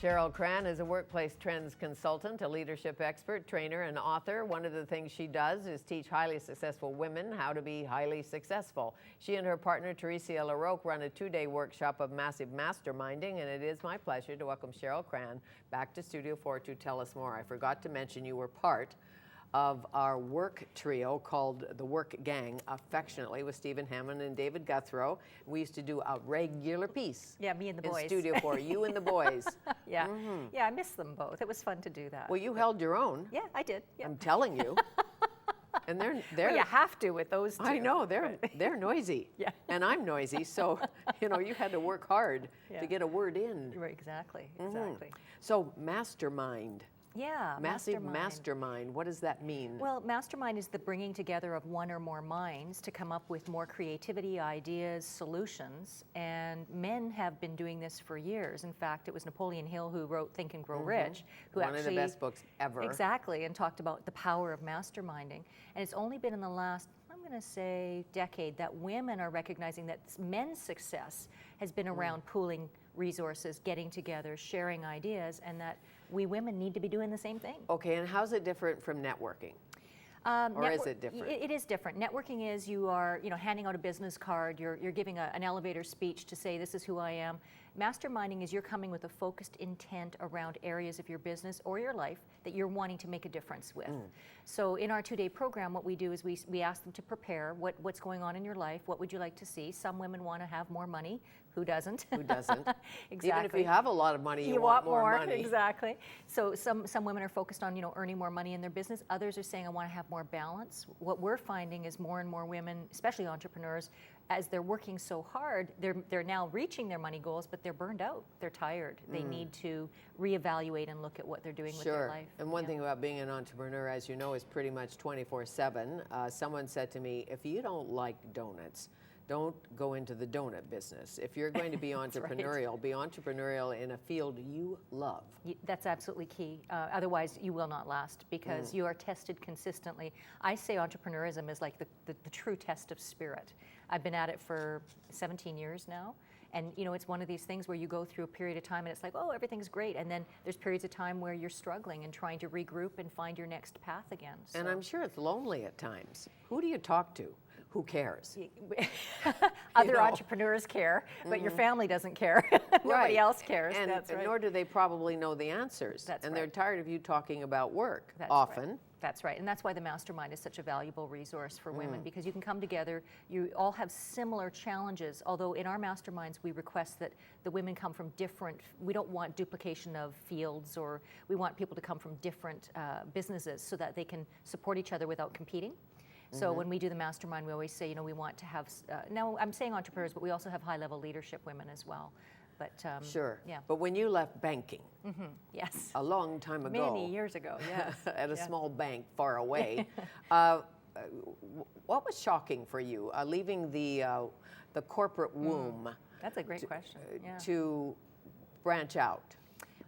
Cheryl Cran is a workplace trends consultant, a leadership expert, trainer, and author. One of the things she does is teach highly successful women how to be highly successful. She and her partner, Teresa LaRoque, run a 2-day workshop of massive masterminding, and it is my pleasure to welcome Cheryl Cran back to Studio 4 to tell us more. I forgot to mention you were part of our work trio called the Work Gang, affectionately, with Stephen Hammond and David Guthrow. We used to do a regular piece. Yeah, me and the boys. In Studio 4, you and the boys. Yeah, yeah, I miss them both. It was fun to do that. Well, you held your own. Yeah, I did. Yeah. I'm telling you. And they're well, you have to with those two. I know, they're noisy. Yeah. And I'm noisy, so you had to work hard to get a word in. Right, exactly, exactly. So mastermind. Yeah, massive mastermind. What does that mean? Well, mastermind is the bringing together of one or more minds to come up with more creativity, ideas, solutions. And men have been doing this for years. In fact, it was Napoleon Hill who wrote Think and Grow Rich, who one of the best books ever. Exactly, and talked about the power of masterminding. And it's only been in the last, I'm going to say, decade that women are recognizing that men's success has been around pooling resources, getting together, sharing ideas, and that we women need to be doing the same thing. Okay, and how's it different from networking? Or is it different? It is different. Networking is you are, handing out a business card. You're giving an elevator speech to say this is who I am. Masterminding is you're coming with a focused intent around areas of your business or your life that you're wanting to make a difference with. So in our 2-day program, what we do is we ask them to prepare what's going on in your life. What would you like to see? Some women want to have more money. Who doesn't? Who doesn't? Exactly. Even if you have a lot of money, you want more money. Exactly. So some women are focused on earning more money in their business. Others are saying I want to have more balance. What we're finding is more and more women, especially entrepreneurs, as they're working so hard, they're now reaching their money goals, but they're burned out. They're tired. They need to reevaluate and look at what they're doing with their life. And one thing about being an entrepreneur, as you know, is pretty much 24/7. Someone said to me, if you don't like donuts, don't go into the donut business. If you're going to be entrepreneurial, be entrepreneurial in a field you love. That's absolutely key. Otherwise, you will not last because you are tested consistently. I say entrepreneurism is like the true test of spirit. I've been at it for 17 years now. And it's one of these things where you go through a period of time and it's like, oh, everything's great. And then there's periods of time where you're struggling and trying to regroup and find your next path again. So. And I'm sure it's lonely at times. Who do you talk to? Who cares? Other entrepreneurs care, but your family doesn't care. Nobody else cares. And That's right. nor do they probably know the answers. That's and right. they're tired of you talking about work That's right. That's right. And that's why the mastermind is such a valuable resource for women, because you can come together, you all have similar challenges, although in our masterminds we request that the women come from different, we don't want duplication of fields, or we want people to come from different businesses so that they can support each other without competing. So when we do the mastermind, we always say, we want to have, now I'm saying entrepreneurs, but we also have high-level leadership women as well. But sure. Yeah. But when you left banking, yes, a long time ago, many years ago, yes, at a small bank far away, what was shocking for you, leaving the corporate womb? That's a great question. Yeah. To branch out.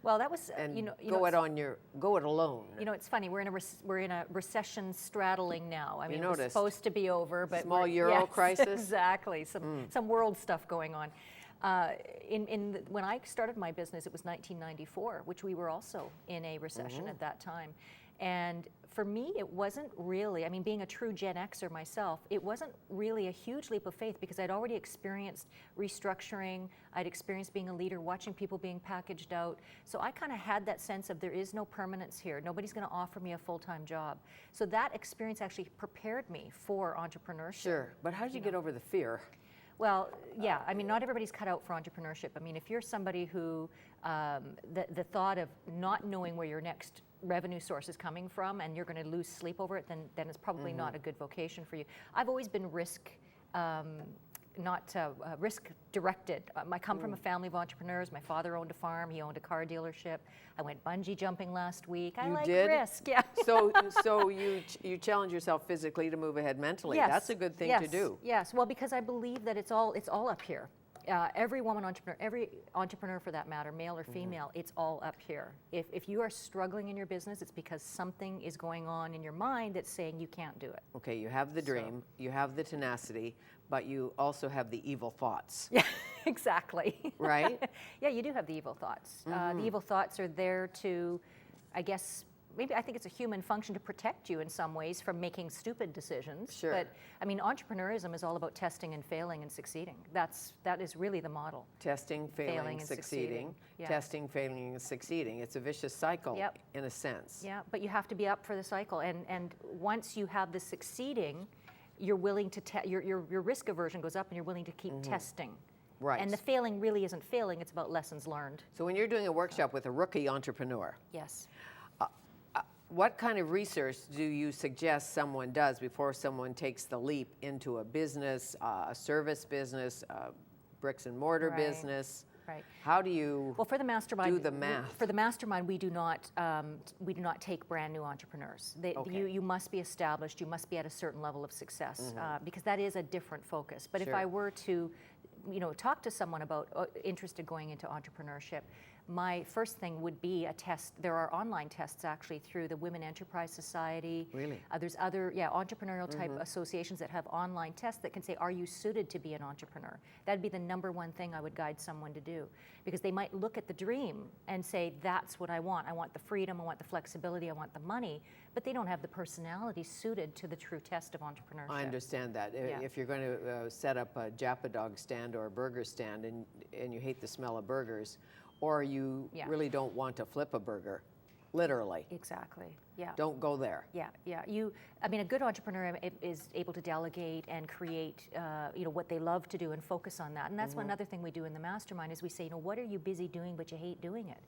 Well, that was and go it alone. It's funny. We're in a recession straddling now. I mean, it's supposed to be over, but small euro crisis. Exactly. Some world stuff going on. When I started my business, it was 1994, which we were also in a recession at that time. And for me, it wasn't really, being a true Gen Xer myself, it wasn't really a huge leap of faith because I'd already experienced restructuring, I'd experienced being a leader, watching people being packaged out. So I kind of had that sense of there is no permanence here. Nobody's going to offer me a full-time job. So that experience actually prepared me for entrepreneurship. Sure, but how did you get over the fear? Well, yeah, not everybody's cut out for entrepreneurship. If you're somebody who, the thought of not knowing where your next revenue source is coming from and you're going to lose sleep over it, then it's probably not a good vocation for you. I've always been risk directed. I come from a family of entrepreneurs. My father owned a farm. He owned a car dealership. I went bungee jumping last week. I like risk. Yeah. So you challenge yourself physically to move ahead mentally. Yes. That's a good thing to do. Yes. Well, because I believe that it's all up here. Every woman entrepreneur, every entrepreneur for that matter, male or female, it's all up here. If you are struggling in your business, it's because something is going on in your mind that's saying you can't do it. Okay, you have the dream, you have the tenacity, but you also have the evil thoughts. Yeah. Exactly. Right? Yeah, you do have the evil thoughts. The evil thoughts are there to, I guess, I think it's a human function to protect you in some ways from making stupid decisions. Sure. But I mean, entrepreneurism is all about testing and failing and succeeding. That is really the model. Testing, failing, succeeding. Yeah. Testing, failing, and succeeding. It's a vicious cycle, Yep. in a sense. Yeah, but you have to be up for the cycle. And once you have the succeeding, you're willing to, your risk aversion goes up and you're willing to keep testing. Right. And the failing really isn't failing, it's about lessons learned. So when you're doing a workshop with a rookie entrepreneur, Yes. what kind of research do you suggest someone does before someone takes the leap into a business, a service business, a bricks and mortar Right. business? Right. How do you Well, for the mastermind, do the math? For the mastermind, we do not take brand new entrepreneurs. Okay. You must be established. You must be at a certain level of success because that is a different focus. But if Sure. I were to, talk to someone about interested going into entrepreneurship, my first thing would be a test. There are online tests actually through the Women Enterprise Society. Really? There's other entrepreneurial type associations that have online tests that can say, are you suited to be an entrepreneur? That'd be the number one thing I would guide someone to do, because they might look at the dream and say, that's what I want. I want the freedom, I want the flexibility, I want the money, but they don't have the personality suited to the true test of entrepreneurship. I understand that. Yeah. If you're going to set up a Dog stand or a burger stand and you hate the smell of burgers, or you Yeah. really don't want to flip a burger, literally, Exactly. Yeah. don't go there. Yeah, yeah. A good entrepreneur is able to delegate and create, what they love to do and focus on that. And that's one other thing we do in the mastermind is we say, what are you busy doing but you hate doing it?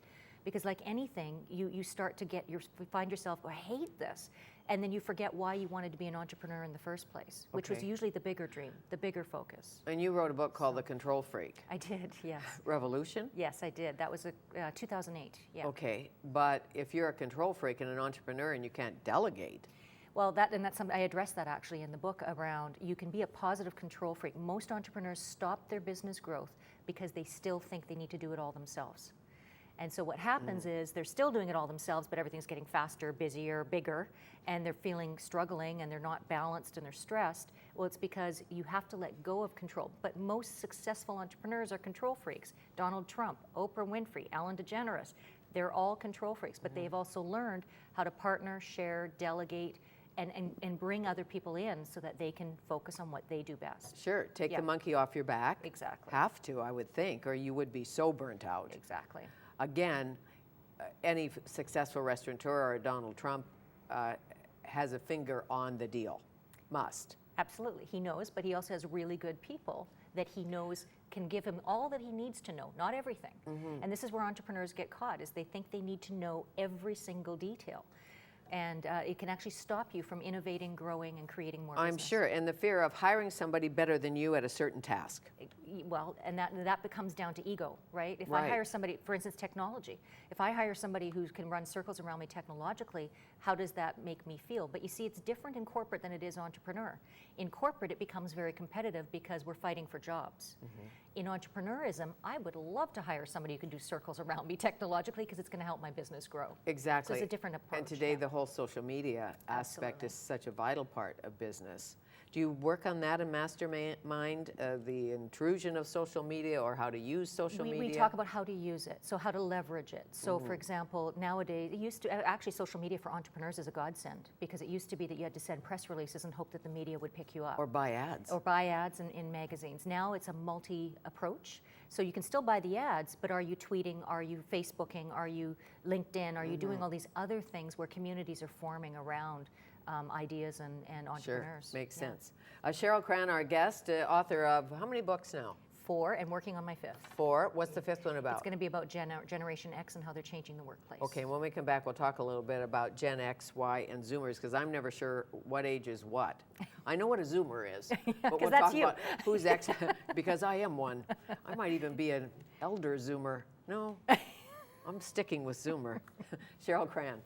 Because like anything, you start to find yourself, I hate this. And then you forget why you wanted to be an entrepreneur in the first place, which was Okay. usually the bigger dream, the bigger focus. And you wrote a book called The Control Freak. I did, yes. Revolution? Yes, I did. That was 2008, yeah. Okay, but if you're a control freak and an entrepreneur and you can't delegate, Well, that's something I address that actually in the book around you can be a positive control freak. Most entrepreneurs stop their business growth because they still think they need to do it all themselves. And so what happens is they're still doing it all themselves, but everything's getting faster, busier, bigger, and they're struggling and they're not balanced and they're stressed. Well, it's because you have to let go of control. But most successful entrepreneurs are control freaks. Donald Trump, Oprah Winfrey, Ellen DeGeneres, they're all control freaks, but they've also learned how to partner, share, delegate, and bring other people in so that they can focus on what they do best. sure, take Yeah. the monkey off your back. Exactly. Have to, I would think, or you would be so burnt out. Exactly. Again, any successful restaurateur or a Donald Trump has a finger on the deal. Must. Absolutely. He knows, but he also has really good people that he knows can give him all that he needs to know, not everything. And this is where entrepreneurs get caught, is they think they need to know every single detail. And it can actually stop you from innovating, growing, and creating more I'm business. sure, and the fear of hiring somebody better than you at a certain task. Well, and that becomes down to ego, right? If Right. I hire somebody, for instance, technology, if I hire somebody who can run circles around me technologically, how does that make me feel? But you see, it's different in corporate than it is entrepreneur. In corporate, it becomes very competitive because we're fighting for jobs. In entrepreneurism, I would love to hire somebody who can do circles around me technologically because it's going to help my business grow. Exactly. So it's a different approach. And today, yeah. the whole social media aspect Absolutely. is such a vital part of business. Do you work on that in Mastermind, the intrusion of social media or how to use social media? We talk about how to use it, so how to leverage it. So for example, nowadays, it used to, actually social media for entrepreneurs is a godsend because it used to be that you had to send press releases and hope that the media would pick you up. Or buy ads. Or buy ads in magazines. Now it's a multi-approach. So you can still buy the ads, but are you tweeting, are you Facebooking, are you LinkedIn, are you doing all these other things where communities are forming around ideas and entrepreneurs? Sure, makes Yeah. sense. Cheryl Cran, our guest, author of how many books now? 4, and working on my 5th. 4. What's the 5th one about? It's going to be about Generation X and how they're changing the workplace. Okay, when we come back, we'll talk a little bit about Gen X, Y, and Zoomers, because I'm never sure what age is what. I know what a Zoomer is, but we'll that's talk you. about who's X, because I am one. I might even be an elder Zoomer. No, I'm sticking with Zoomer. Cheryl Cran.